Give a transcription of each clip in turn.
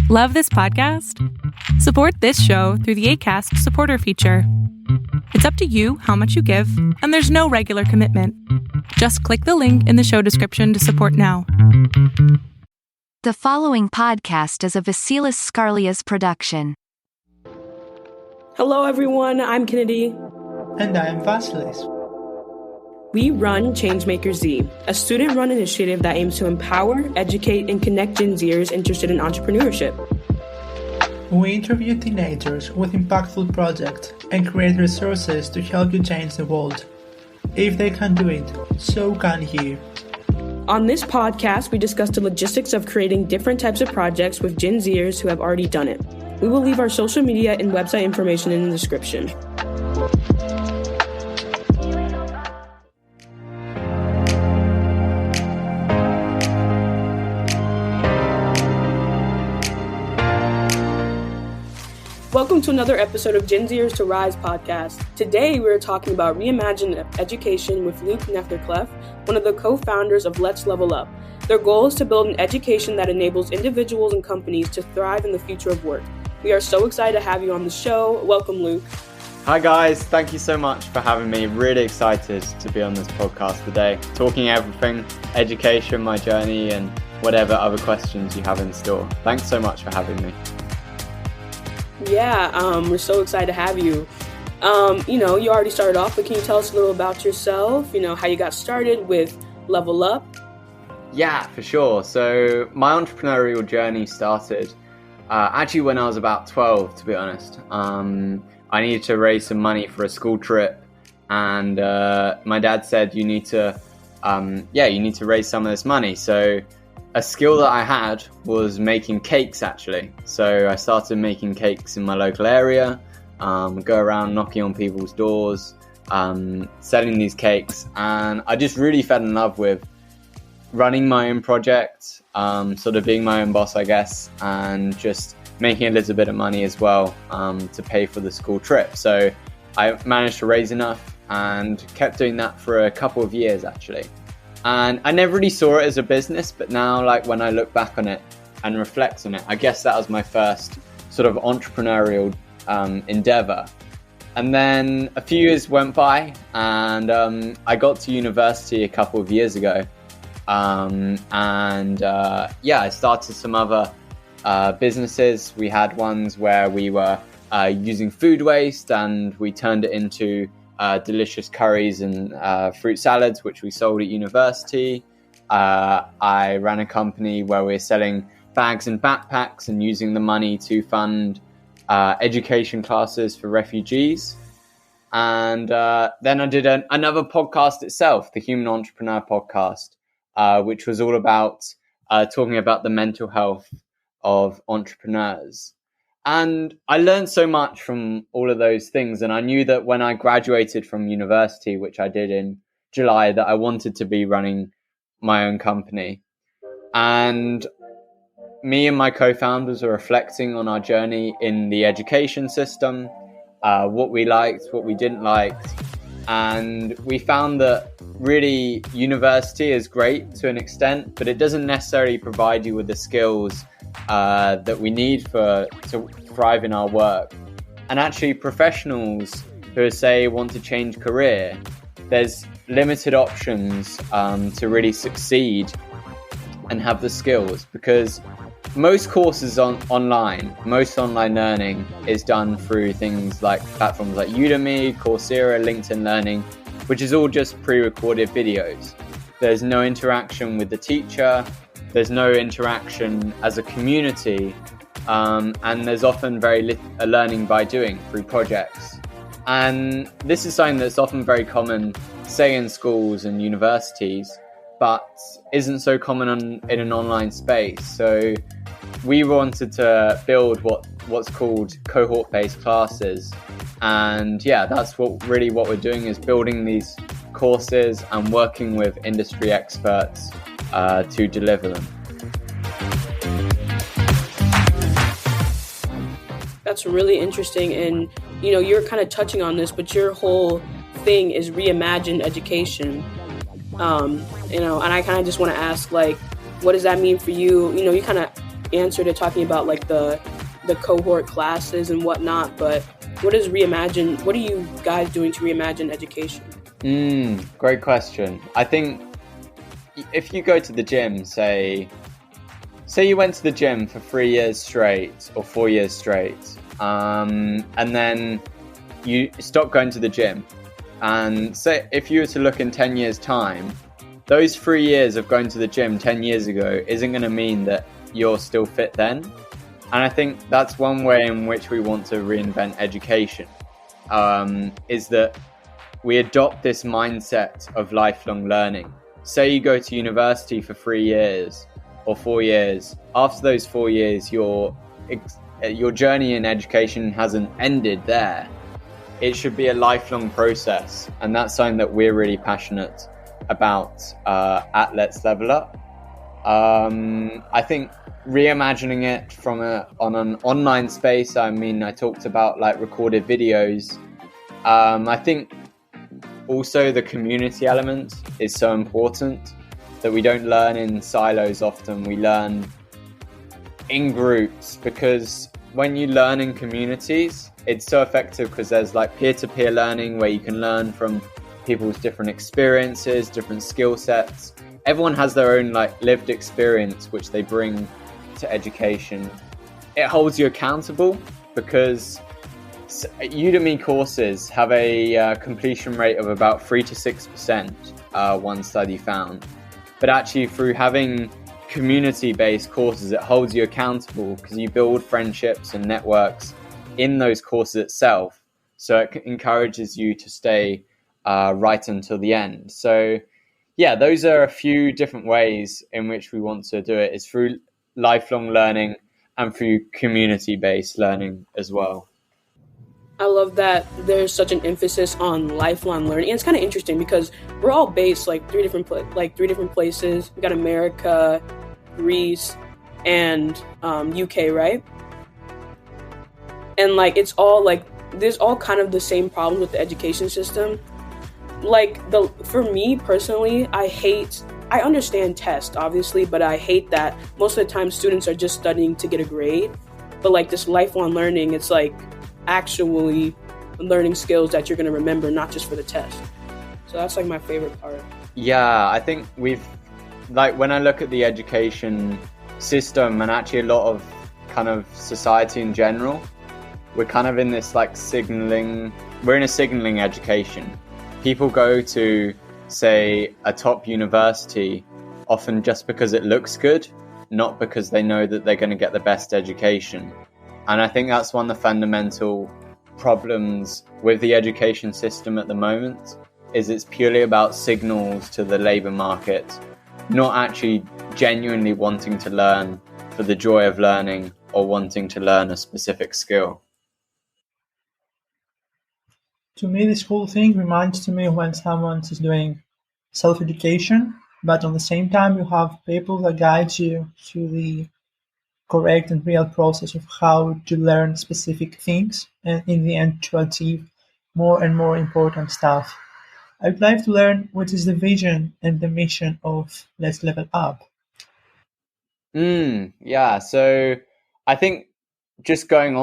Love this podcast? Support this show through the Acast supporter feature. It's up to you how much you give, and there's no regular commitment. Just click the link in the show description to support now. The following podcast is a Vasilis Skarlias production. Hello everyone, I'm Kennedy. And I am Vasilis. We run Changemaker Z, a student-run initiative that aims to empower, educate, and connect Gen Zers interested in entrepreneurship. We interview teenagers with impactful projects and create resources to help you change the world. If they can do it, so can you. On this podcast, we discuss the logistics of creating different types of projects with Gen Zers who have already done it. We will leave our social media and website information in the description. Welcome to another episode of Gen Zers to Rise podcast. Today we're talking about reimagined education with Luke Netherclift, one of the co-founders of Let's Level Up. Their goal is to build an education that enables individuals and companies to thrive in the future of work. We are so excited to have you on the show. Welcome, Luke. Hi guys, thank you so much for having me. Really excited to be on this podcast today, talking everything, education, my journey, and whatever other questions you have in store. Thanks so much for having me. Yeah, we're so excited to have you. You already started off, but can you tell us a little about yourself? How you got started with Level Up? Yeah, for sure. So my entrepreneurial journey started actually when I was about 12, to be honest. I needed to raise some money for a school trip, and my dad said, you need to raise some of this money. So a skill that I had was making cakes, actually. So I started making cakes in my local area, go around knocking on people's doors, selling these cakes. And I just really fell in love with running my own project, sort of being my own boss, I guess, and just making a little bit of money as well to pay for the school trip. So I managed to raise enough and kept doing that for a couple of years, actually. And I never really saw it as a business, but now, when I look back on it and reflect on it, I guess that was my first sort of entrepreneurial endeavor. And then a few years went by, and I got to university a couple of years ago. I started some other businesses. We had ones where we were using food waste, and we turned it into delicious curries and fruit salads, which we sold at university. I ran a company where we were selling bags and backpacks and using the money to fund education classes for refugees. And then I did another podcast itself, the Human Entrepreneur Podcast, which was all about talking about the mental health of entrepreneurs. And I learned so much from all of those things. And I knew that when I graduated from university, which I did in July, that I wanted to be running my own company. And me and my co-founders were reflecting on our journey in the education system, what we liked, what we didn't like. And we found that really university is great to an extent, but it doesn't necessarily provide you with the skills that we need to thrive in our work. And actually professionals who say want to change career, there's limited options to really succeed and have the skills, because most courses online learning is done through things like platforms like Udemy, Coursera, LinkedIn Learning, which is all just pre-recorded videos. There's no interaction with the teacher. There's no interaction as a community, and there's often very little learning by doing through projects. And this is something that's often very common, say in schools and universities, but isn't so common in an online space. So we wanted to build what's called cohort-based classes. And that's what we're doing, is building these courses and working with industry experts to deliver them. That's really interesting. And, you're kind of touching on this, but your whole thing is reimagined education. And I kind of just want to ask, what does that mean for you? You kind of answered it talking about like the cohort classes and whatnot, but what are you guys doing to reimagine education? Great question. I think if you go to the gym, say you went to the gym for 3 years straight or 4 years straight, and then you stop going to the gym, and say if you were to look in 10 years time, those 3 years of going to the gym 10 years ago isn't going to mean that you're still fit then. And I think that's one way in which we want to reinvent education, is that we adopt this mindset of lifelong learning. Say you go to university for 3 years or 4 years. After those 4 years, your journey in education hasn't ended there. It should be a lifelong process, and that's something that we're really passionate about at Let's Level Up. I think reimagining it on an online space. I mean, I talked about like recorded videos. I think also the community element is so important, that we don't learn in silos often. We learn in groups, because when you learn in communities, it's so effective because there's like peer-to-peer learning where you can learn from people's different experiences, different skill sets. Everyone has their own like lived experience which they bring to education. It holds you accountable, because Udemy courses have a completion rate of about 3 to 6%, one study found. But actually, through having community-based courses, it holds you accountable, because you build friendships and networks in those courses itself. So it encourages you to stay right until the end. So yeah, those are a few different ways in which we want to do it. It's through lifelong learning and through community-based learning as well. I love that there's such an emphasis on lifelong learning. And it's kind of interesting because we're all based like three different places. We got America, Greece, and UK, right? And like it's all like there's all kind of the same problems with the education system. Like for me personally, I understand tests obviously, but I hate that most of the time students are just studying to get a grade. But like this lifelong learning, it's like actually learning skills that you're going to remember, not just for the test. So that's like my favorite part. Yeah, I think when I look at the education system and actually a lot of kind of society in general, we're kind of in this like we're in a signaling education. People go to, say, a top university often just because it looks good, not because they know that they're going to get the best education. And I think that's one of the fundamental problems with the education system at the moment, is it's purely about signals to the labour market, not actually genuinely wanting to learn for the joy of learning or wanting to learn a specific skill. To me, this whole thing reminds me when someone is doing self-education, but at the same time you have people that guide you through the correct and real process of how to learn specific things and in the end to achieve more and more important stuff. I would like to learn what is the vision and the mission of Let's Level Up. Yeah, so I think just touching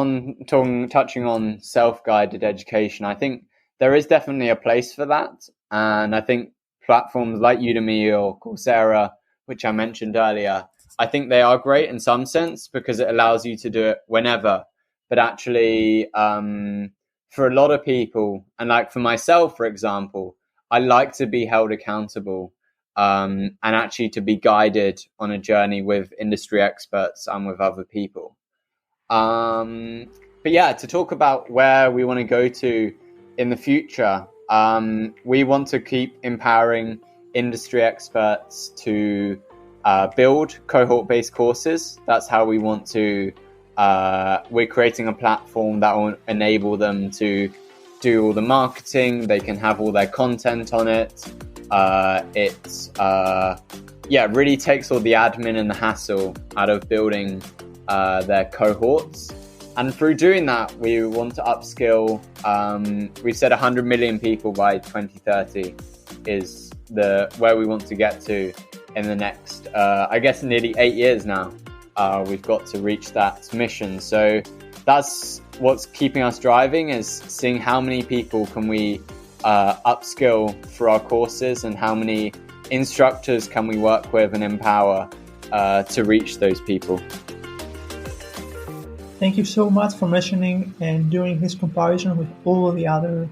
on self-guided education, I think there is definitely a place for that. And I think platforms like Udemy or Coursera, which I mentioned earlier, I think they are great in some sense because it allows you to do it whenever. But actually, for a lot of people, and like for myself, for example, I like to be held accountable and actually to be guided on a journey with industry experts and with other people. But yeah, to talk about where we want to go to in the future, we want to keep empowering industry experts to build cohort-based courses. That's how we want to, we're creating a platform that will enable them to do all the marketing. They can have all their content on it. Really takes all the admin and the hassle out of building their cohorts. And through doing that, we want to upskill, we've said 100 million people by 2030 is where we want to get to in the next, nearly 8 years now. we've got to reach that mission. So that's what's keeping us driving, is seeing how many people can we upskill for our courses, and how many instructors can we work with and empower to reach those people. Thank you so much for mentioning and doing this comparison with all the other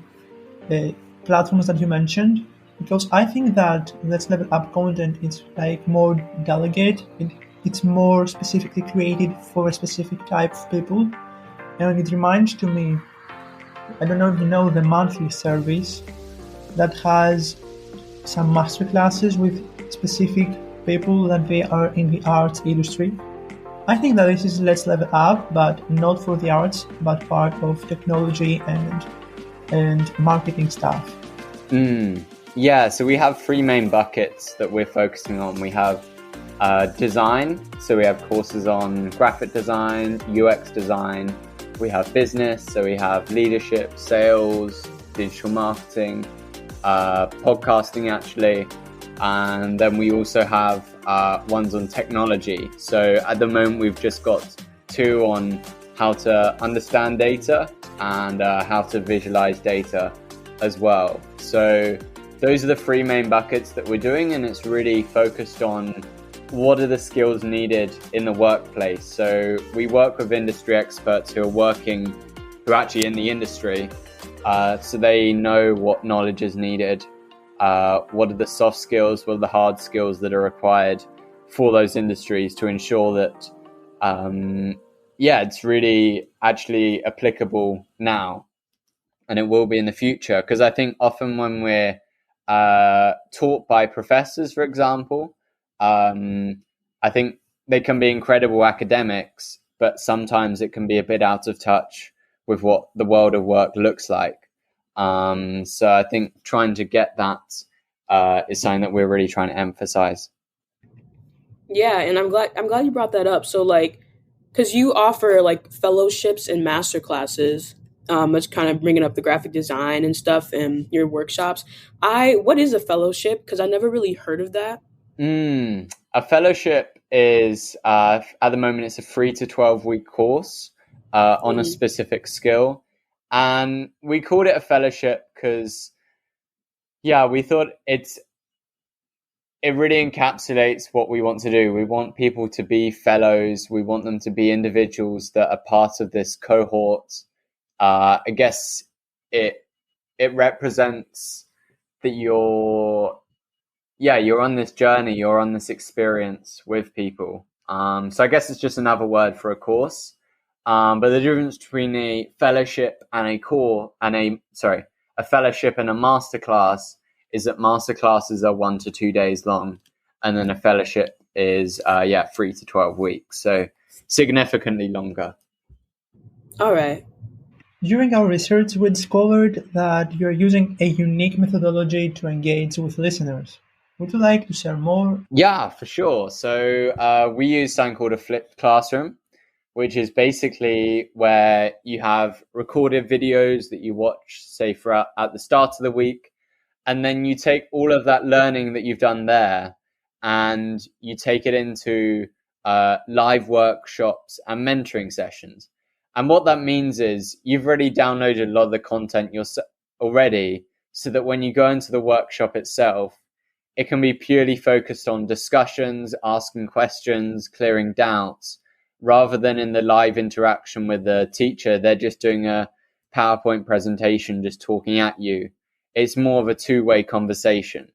platforms that you mentioned, because I think that Let's Level Up content is like more delegate. It's more specifically created for a specific type of people. And it reminds to me, I don't know if you know the monthly service that has some masterclasses with specific people that they are in the arts industry. I think that this is Let's Level Up, but not for the arts, but part of technology and marketing stuff. Yeah, so we have 3 main buckets that we're focusing on. We have design, so we have courses on graphic design, UX design. We have business, so we have leadership, sales, digital marketing, podcasting actually. And then we also have ones on technology. So at the moment, we've just got 2 on how to understand data and how to visualize data as well. So those are the 3 main buckets that we're doing, and it's really focused on what are the skills needed in the workplace. So we work with industry experts who are actually in the industry, so they know what knowledge is needed. What are the soft skills, what are the hard skills that are required for those industries to ensure that, it's really actually applicable now, and it will be in the future. Because I think often when we're taught by professors, for example, I think they can be incredible academics, but sometimes it can be a bit out of touch with what the world of work looks like. So I think trying to get that is something that we're really trying to emphasize. Yeah, and I'm glad you brought that up. So because you offer fellowships and master classes, much kind of bringing up the graphic design and stuff in your workshops. What is a fellowship? Because I never really heard of that. A fellowship is, at the moment, it's a 3 to 12-week course on a specific skill. And we called it a fellowship because, we thought it really encapsulates what we want to do. We want people to be fellows. We want them to be individuals that are part of this cohort. I guess it represents that you're on this journey, you're on this experience with people. So I guess it's just another word for a course. But the difference between a fellowship and a fellowship and a masterclass is that masterclasses are 1 to 2 days long, and then a fellowship is 3 to 12 weeks, so significantly longer. All right. During our research, we discovered that you're using a unique methodology to engage with listeners. Would you like to share more? Yeah, for sure. So we use something called a flipped classroom, which is basically where you have recorded videos that you watch, say, at the start of the week, and then you take all of that learning that you've done there and you take it into live workshops and mentoring sessions. And what that means is you've already downloaded a lot of the content already, so that when you go into the workshop itself, it can be purely focused on discussions, asking questions, clearing doubts, rather than in the live interaction with the teacher. They're just doing a PowerPoint presentation, just talking at you. It's more of a two-way conversation.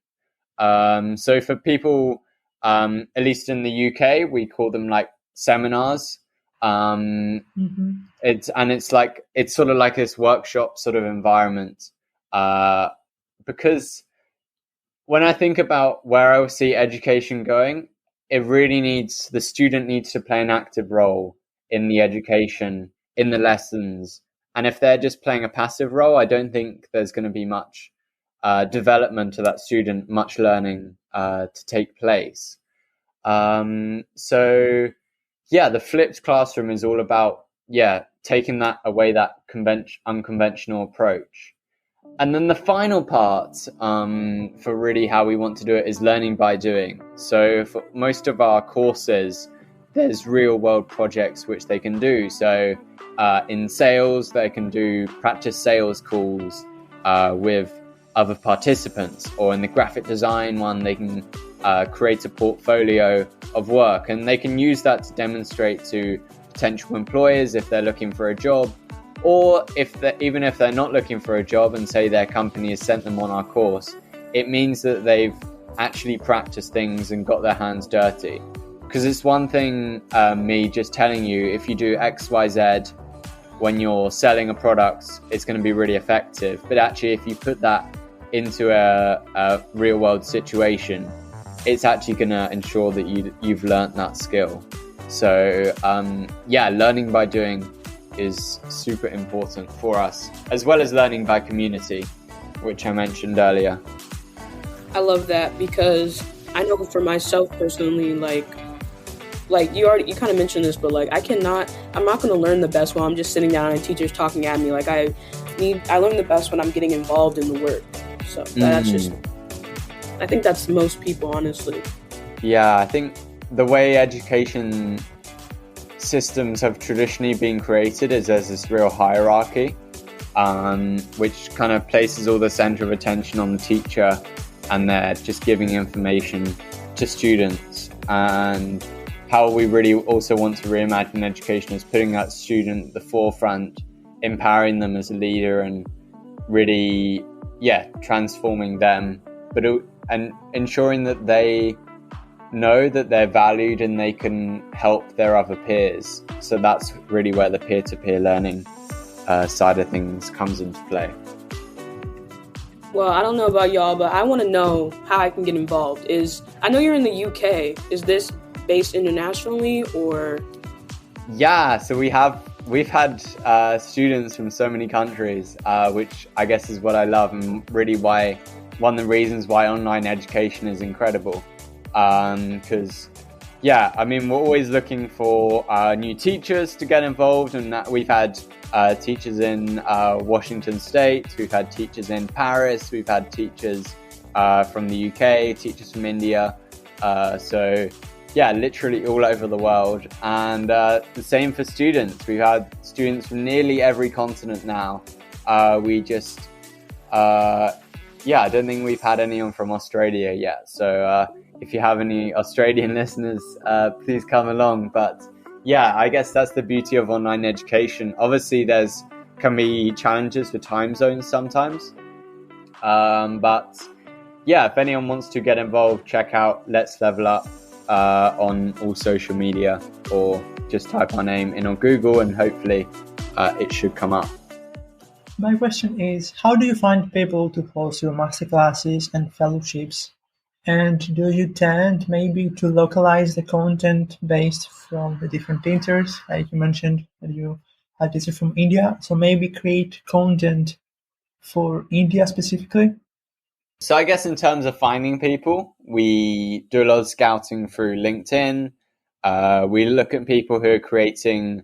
So for people, at least in the UK, we call them seminars. It's sort of like this workshop sort of environment, because when I think about where I see education going, the student needs to play an active role in the education, in the lessons. And if they're just playing a passive role, I don't think there's going to be much development of that student, much learning to take place. The flipped classroom is all about, taking that away, that unconventional approach. And then the final part for really how we want to do it is learning by doing. So for most of our courses, there's real world projects which they can do. So in sales, they can do practice sales calls with other participants, or in the graphic design one, they can create a portfolio of work, and they can use that to demonstrate to potential employers if they're looking for a job, or even if they're not looking for a job and say their company has sent them on our course. It means that they've actually practiced things and got their hands dirty. Because it's one thing me just telling you, if you do XYZ when you're selling a product, it's going to be really effective. But actually, if you put that into a real world situation, it's actually going to ensure that you've learnt that skill. So learning by doing is super important for us, as well as learning by community, which I mentioned earlier. I love that, because I know for myself personally, like you kind of mentioned this, but like I'm not going to learn the best while I'm just sitting down and a teacher's talking at me. Like I learn the best when I'm getting involved in the work. So that's just, I think that's most people, honestly. Yeah, I think the way education systems have traditionally been created is there's this real hierarchy, which kind of places all the center of attention on the teacher, and they're just giving information to students. And how we really also want to reimagine education is putting that student at the forefront, empowering them as a leader, and really, transforming them, and ensuring that they know that they're valued and they can help their other peers. So that's really where the peer-to-peer learning side of things comes into play. Well, I don't know about y'all, but I want to know how I can get involved. I know you're in the UK. Is this based internationally, or? Yeah, so we've had students from so many countries, which I guess is what I love, and really one of the reasons why online education is incredible. Because we're always looking for new teachers to get involved, and that we've had teachers in Washington State, we've had teachers in Paris, we've had teachers from the UK, teachers from India, literally all over the world. And the same for students. We've had students from nearly every continent now. I don't think we've had anyone from Australia yet. So if you have any Australian listeners, please come along. But I guess that's the beauty of online education. Obviously, can be challenges for time zones sometimes. If anyone wants to get involved, check out Let's Level Up on all social media, or just type our name in on Google and hopefully it should come up. My question is, how do you find people to host your masterclasses and fellowships? And do you tend maybe to localize the content based from the different teachers? Like you mentioned that you had teachers from India, so maybe create content for India specifically? So I guess in terms of finding people, we do a lot of scouting through LinkedIn. We look at people who are creating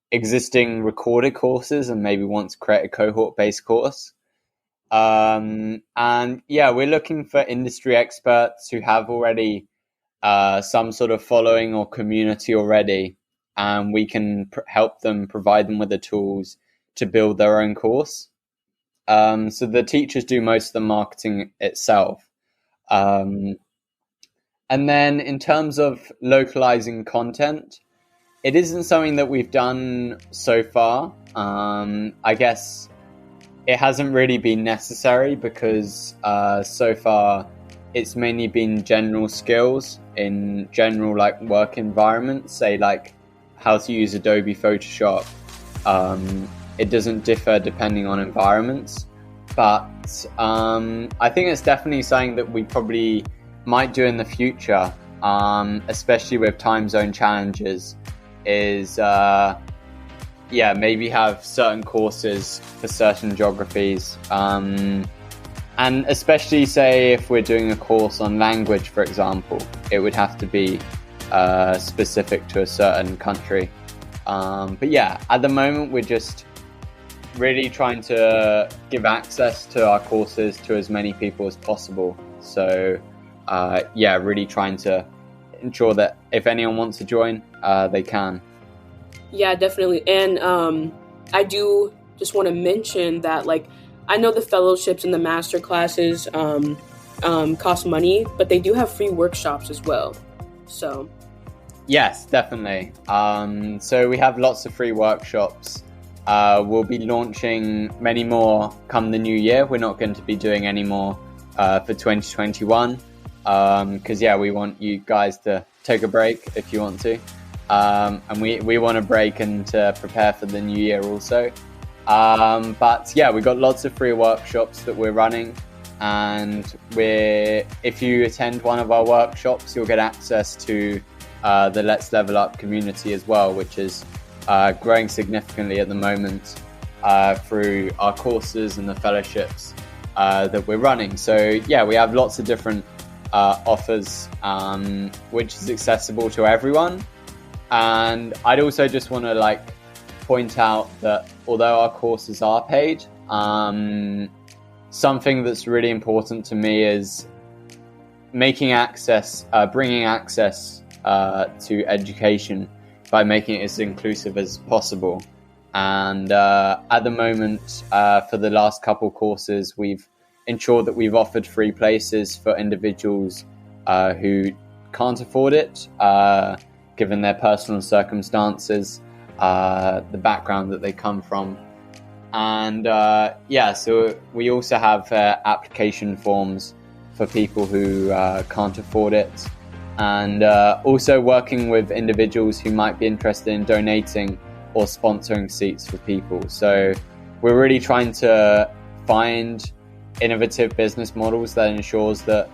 existing recorded courses and maybe want to create a cohort-based course. We're looking for industry experts who have already some sort of following or community already, and we can help them, provide them with the tools to build their own course. So the teachers do most of the marketing itself. And then in terms of localizing content, it isn't something that we've done so far. I guess it hasn't really been necessary because so far it's mainly been general skills in general like work environments, say like how to use Adobe Photoshop. It doesn't differ depending on environments, but I think it's definitely something that we probably might do in the future, especially with time zone challenges, is maybe have certain courses for certain geographies, and especially say if we're doing a course on language, for example, it would have to be specific to a certain country. At the moment we're just really trying to give access to our courses to as many people as possible. So really trying to ensure that if anyone wants to join, they can. Yeah, definitely. And I do just want to mention that, like, I know the fellowships and the master classes cost money, but they do have free workshops as well. So yes, definitely. So we have lots of free workshops. We'll be launching many more come the new year. We're not going to be doing any more for 2021 because we want you guys to take a break if you want to, and we want a break and to prepare for the new year also. But yeah, we've got lots of free workshops that we're running, and if you attend one of our workshops, you'll get access to the Let's Level Up community as well, which is growing significantly at the moment through our courses and the fellowships that we're running. So yeah, we have lots of different offers, which is accessible to everyone. And I'd also just want to point out that although our courses are paid, something that's really important to me is bringing access to education by making it as inclusive as possible. And at the moment, for the last couple courses, we've ensured that we've offered free places for individuals who can't afford it, given their personal circumstances, the background that they come from. And so we also have application forms for people who can't afford it, and also working with individuals who might be interested in donating or sponsoring seats for people. So we're really trying to find innovative business models that ensures that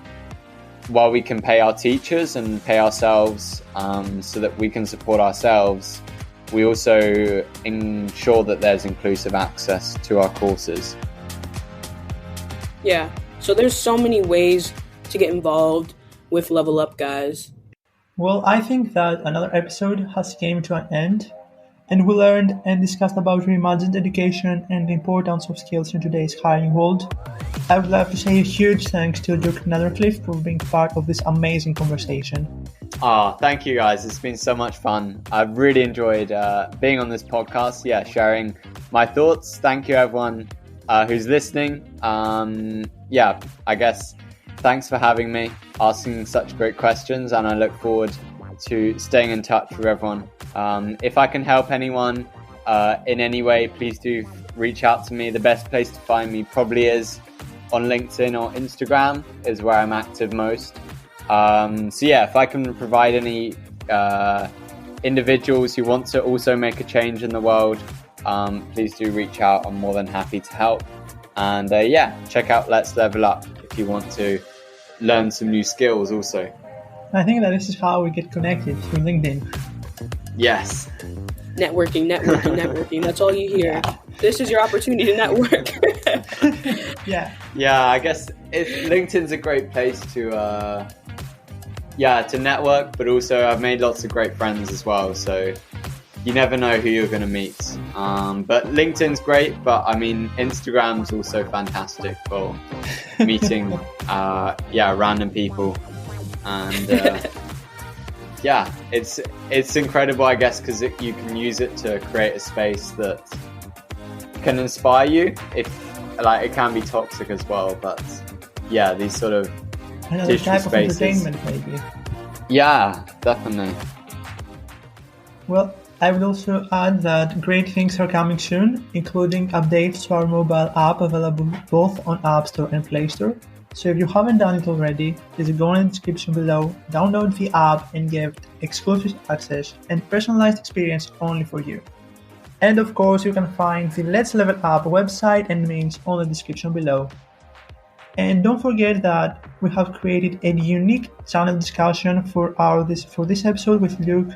while we can pay our teachers and pay ourselves so that we can support ourselves, we also ensure that there's inclusive access to our courses. Yeah, so there's so many ways to get involved with Level Up, guys. Well, I think that another episode has came to an end, and we learned and discussed about reimagined education and the importance of skills in today's hiring world. I would like to say a huge thanks to Luke Netherclift for being part of this amazing conversation. Thank you guys. It's been so much fun. I've really enjoyed being on this podcast, sharing my thoughts. Thank you everyone who's listening. I guess thanks for having me, asking such great questions, and I look forward to staying in touch with everyone. If I can help anyone in any way, please do reach out to me. The best place to find me probably is on LinkedIn or Instagram, is where I'm active most. If I can provide any individuals who want to also make a change in the world, please do reach out. I'm more than happy to help. And check out Let's Level Up if you want to learn some new skills also. I think that this is how we get connected through LinkedIn. Yes. Networking. That's all you hear. Yeah. This is your opportunity to network. Yeah, I guess LinkedIn's a great place to network, but also I've made lots of great friends as well, so you never know who you're going to meet. But LinkedIn's great, but I mean Instagram's also fantastic for meeting random people. And it's incredible, I guess, because you can use it to create a space that can inspire you. If it can be toxic as well, but these sort of another type of entertainment, maybe. Yeah, definitely. Well, I would also add that great things are coming soon, including updates to our mobile app available both on App Store and Play Store. So if you haven't done it already, please go in the description below, download the app and get exclusive access and personalized experience only for you. And of course, you can find the Let's Level Up website and links on the description below. And don't forget that we have created a unique channel discussion for this episode with Luke,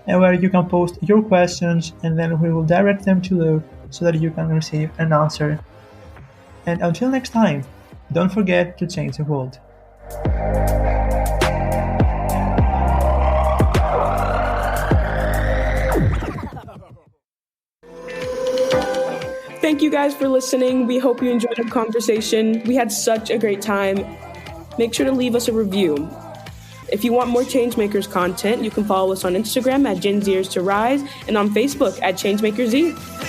and where you can post your questions and then we will direct them to Luke so that you can receive an answer. And until next time, don't forget to change the world. Thank you guys for listening. We hope you enjoyed our conversation. We had such a great time. Make sure to leave us a review. If you want more Changemakers content, you can follow us on Instagram at Gen Zers to Rise and on Facebook at ChangemakersZ.